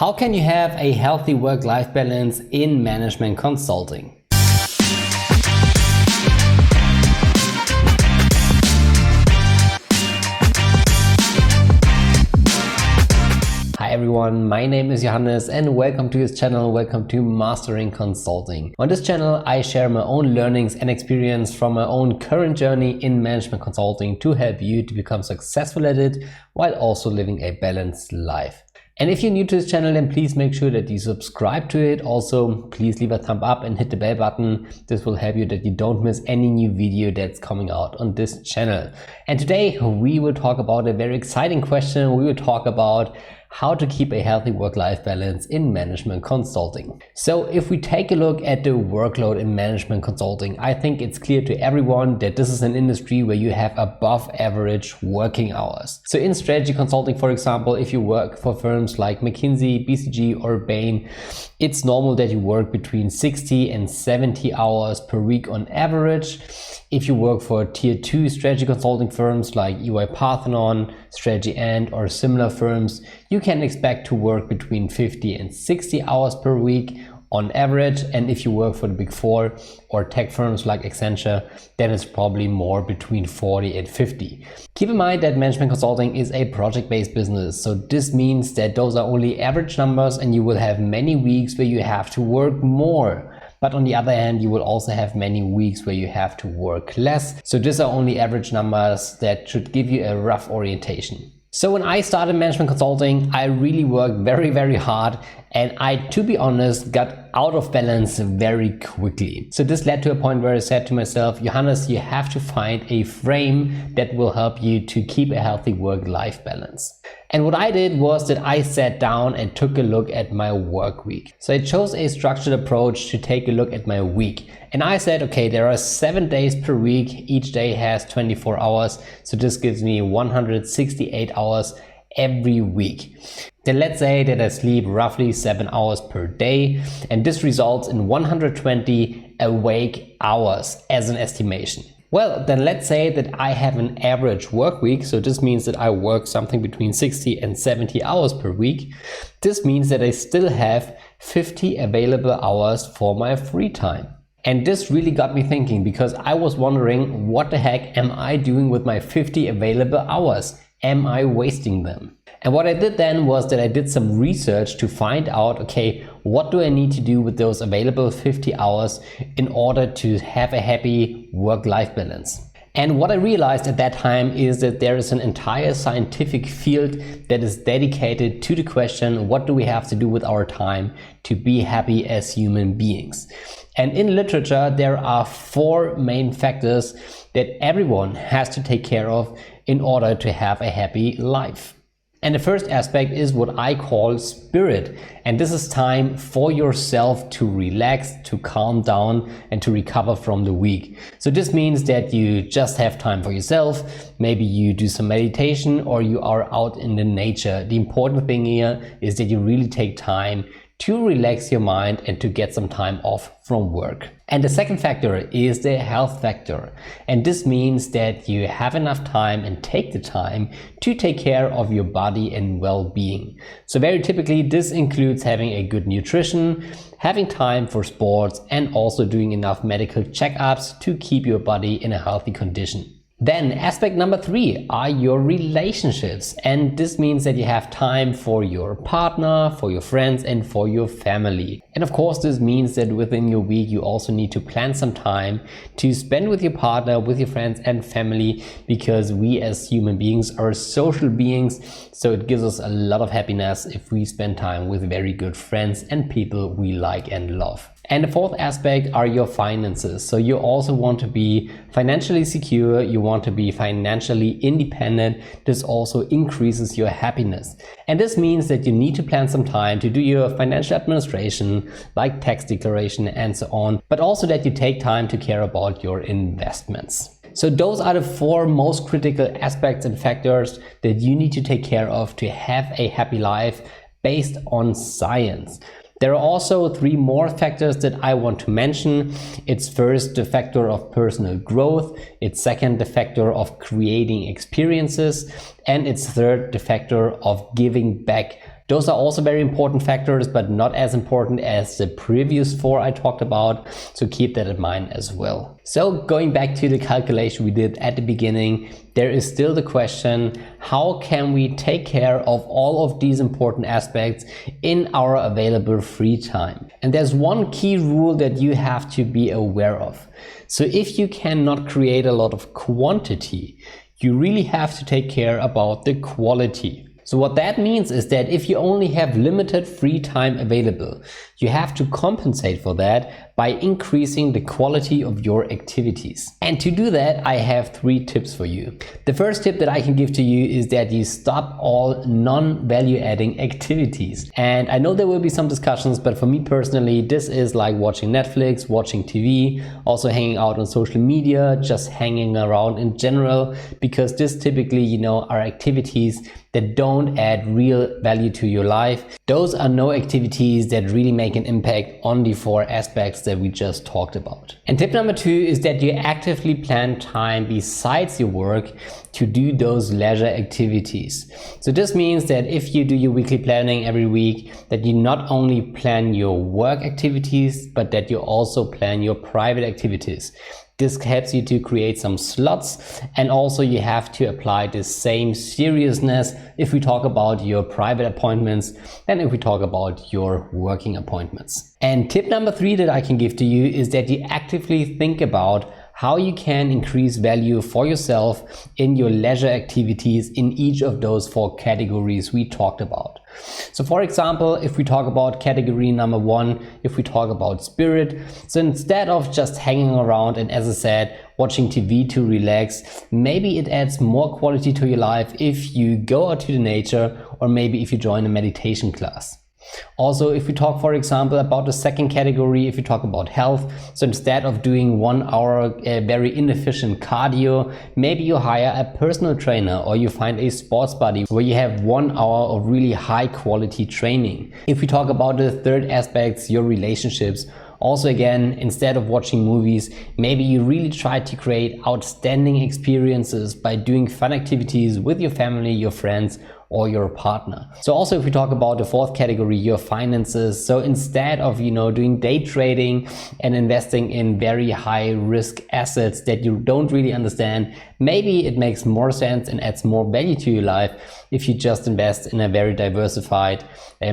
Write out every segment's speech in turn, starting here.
How can you have a healthy work-life balance in management consulting? Hi everyone, my name is Johannes and welcome to this channel. Welcome to Mastering Consulting. On this channel, I share my own learnings and experience from my own current journey in management consulting to help you to become successful at it while also living a balanced life. And if you're new to this channel, then please make sure that you subscribe to it. Also, please leave a thumb up and hit the bell button. This will help you that you don't miss any new video that's coming out on this channel. And today we will talk about a very exciting question. We will talk about how to keep a healthy work-life balance in management consulting. So if we take a look at the workload in management consulting, I think it's clear to everyone that this is an industry where you have above average working hours. So in strategy consulting, for example, if you work for firms like McKinsey, BCG or Bain, it's normal that you work between 60 and 70 hours per week on average. If you work for tier 2 strategy consulting firms like EY Parthenon, Strategy Ant or similar firms, you can expect to work between 50 and 60 hours per week on average. And if you work for the Big Four or tech firms like Accenture, then it's probably more between 40 and 50. Keep in mind that management consulting is a project-based business. So this means that those are only average numbers and you will have many weeks where you have to work more. But on the other hand, you will also have many weeks where you have to work less. So these are only average numbers that should give you a rough orientation. So when I started management consulting, I really worked very hard and I, to be honest, got out of balance very quickly. So this led to a point where I said to myself, Johannes, you have to find a frame that will help you to keep a healthy work-life balance. And what I did was that I sat down and took a look at my work week. So I chose a structured approach to take a look at my week. And I said, okay, there are 7 days per week. Each day has 24 hours. So this gives me 168 hours every week. Then let's say that I sleep roughly 7 hours per day. And this results in 120 awake hours as an estimation. Well, then let's say that I have an average work week. So this means that I work something between 60 and 70 hours per week. This means that I still have 50 available hours for my free time. And this really got me thinking because I was wondering, what the heck am I doing with my 50 available hours? Am I wasting them? And what I did then was that I did some research to find out, okay, what do I need to do with those available 50 hours in order to have a happy work-life balance? And what I realized at that time is that there is an entire scientific field that is dedicated to the question, what do we have to do with our time to be happy as human beings? And in literature, there are 4 main factors that everyone has to take care of in order to have a happy life. And the first aspect is what I call spirit. And this is time for yourself to relax, to calm down and to recover from the week. So this means that you just have time for yourself. Maybe you do some meditation or you are out in the nature. The important thing here is that you really take time to relax your mind and to get some time off from work. And the second factor is the health factor. And this means that you have enough time and take the time to take care of your body and well-being. So very typically this includes having a good nutrition, having time for sports, and also doing enough medical checkups to keep your body in a healthy condition. Then aspect number 3 are your relationships. And this means that you have time for your partner, for your friends, and for your family. And of course, this means that within your week, you also need to plan some time to spend with your partner, with your friends and family, because we as human beings are social beings. So it gives us a lot of happiness if we spend time with very good friends and people we like and love. And the fourth aspect are your finances. So you also want to be financially secure, you want to be financially independent. This also increases your happiness. And this means that you need to plan some time to do your financial administration, like tax declaration and so on, but also that you take time to care about your investments. So those are the 4 most critical aspects and factors that you need to take care of to have a happy life based on science. There are also 3 more factors that I want to mention. It's first the factor of personal growth, it's second the factor of creating experiences, and it's third the factor of giving back Those are also very important factors, but not as important as the previous 4 I talked about, so keep that in mind as well. So going back to the calculation we did at the beginning, there is still the question, how can we take care of all of these important aspects in our available free time? And there's one key rule that you have to be aware of. So if you cannot create a lot of quantity, you really have to take care about the quality. So what that means is that if you only have limited free time available, you have to compensate for that by increasing the quality of your activities. And to do that, I have 3 tips for you. The first tip that I can give to you is that you stop all non-value adding activities. And I know there will be some discussions, but for me personally, this is like watching Netflix, watching TV, also hanging out on social media, just hanging around in general, because this typically, are activities that don't add real value to your life. Those are no activities that really make an impact on the 4 aspects that we just talked about. And tip number 2 is that you actively plan time besides your work to do those leisure activities. So this means that if you do your weekly planning every week, that you not only plan your work activities, but that you also plan your private activities. This helps you to create some slots, and also you have to apply the same seriousness if we talk about your private appointments than if we talk about your working appointments. And tip number 3 that I can give to you is that you actively think about how you can increase value for yourself in your leisure activities in each of those 4 categories we talked about. So for example, if we talk about category number 1, if we talk about spirit, so instead of just hanging around and, as I said, watching TV to relax, maybe it adds more quality to your life if you go out to the nature, or maybe if you join a meditation class. Also, if we talk, for example, about the second category, if you talk about health, so instead of doing 1 hour very inefficient cardio, maybe you hire a personal trainer, or you find a sports buddy where you have 1 hour of really high quality training. If we talk about the third aspect, your relationships, also again, instead of watching movies, maybe you really try to create outstanding experiences by doing fun activities with your family, your friends, or your partner. So also if we talk about the 4th category, your finances, so instead of doing day trading and investing in very high risk assets that you don't really understand, maybe it makes more sense and adds more value to your life if you just invest in a very diversified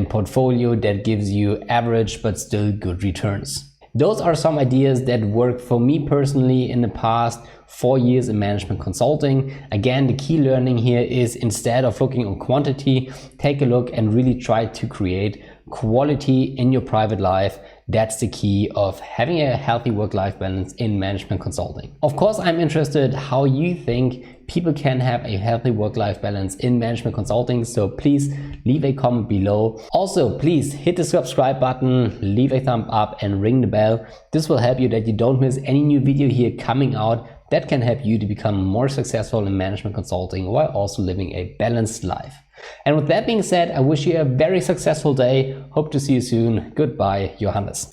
portfolio that gives you average but still good returns. Those are some ideas that worked for me personally in the past 4 years in management consulting. Again, the key learning here is, instead of looking on quantity, take a look and really try to create quality in your private life. That's the key of having a healthy work-life balance in management consulting. Of course, I'm interested how you think people can have a healthy work-life balance in management consulting, so please leave a comment below. Also, please hit the subscribe button, leave a thumb up and ring the bell. This will help you that you don't miss any new video here coming out that can help you to become more successful in management consulting while also living a balanced life. And with that being said, I wish you a very successful day. Hope to see you soon. Goodbye, Johannes.